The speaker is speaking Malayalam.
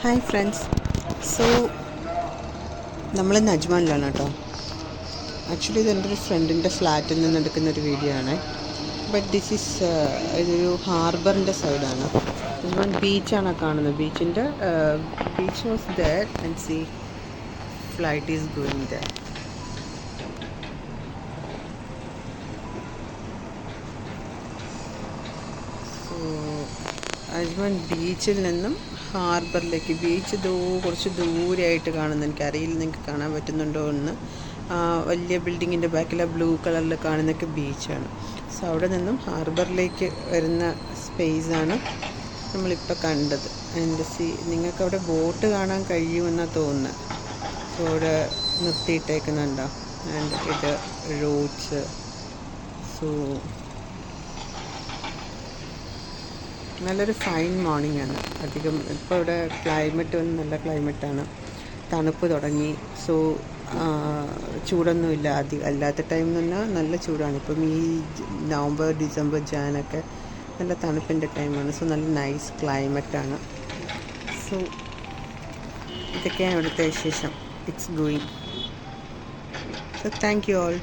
Hi friends. സോ നമ്മൾ അജ്മാനിലാണ് കേട്ടോ. ആക്ച്വലി ഇതെൻ്റെ ഒരു ഫ്രണ്ടിൻ്റെ ഫ്ലാറ്റിൽ നിന്ന് എടുക്കുന്നൊരു വീഡിയോ ആണ്. ബട്ട് ദിസ് ഈസ് ഇതൊരു ഹാർബറിൻ്റെ സൈഡാണ്. അജ്മാൻ ബീച്ചാണ് കാണുന്നത്. Beach was there and sea flight is going there. So Ajman ബീച്ചിൽ നിന്നും ഹാർബറിലേക്ക്, ബീച്ച് കുറച്ച് ദൂരെയായിട്ട് കാണുന്നു. എനിക്കറിയില്ല നിങ്ങൾക്ക് കാണാൻ പറ്റുന്നുണ്ടോ എന്ന്. വലിയ ബിൽഡിങ്ങിൻ്റെ ബാക്കിൽ ബ്ലൂ കളറിൽ കാണുന്നതൊക്കെ ബീച്ചാണ്. സോ അവിടെ നിന്നും ഹാർബറിലേക്ക് വരുന്ന സ്പേസാണ് നമ്മളിപ്പോൾ കണ്ടത്. നിങ്ങൾക്ക് അവിടെ ബോട്ട് കാണാൻ കഴിയുമെന്നാണ് തോന്നുന്നത്. സോ അവിടെ നിർത്തിയിട്ടേക്കുന്നുണ്ടോ. ആൻഡ് ഇത് റോഡ്സ്. സോ നല്ലൊരു ഫൈൻ മോർണിംഗ് ആണ്. അധികം ഇപ്പോൾ ഇവിടെ ക്ലൈമറ്റ് നല്ല ക്ലൈമറ്റാണ്. തണുപ്പ് തുടങ്ങി. സോ ചൂടൊന്നുമില്ല. അല്ലാത്ത ടൈം എന്ന് പറഞ്ഞാൽ നല്ല ചൂടാണ്. ഇപ്പം ഈ നവംബർ, ഡിസംബർ, ജാനൊക്കെ നല്ല തണുപ്പിൻ്റെ ടൈമാണ്. സോ നല്ല നൈസ് ക്ലൈമറ്റാണ്. സോ ഇതൊക്കെയാണ് ഇവിടുത്തെ വിശേഷം. It's going. So thank you all.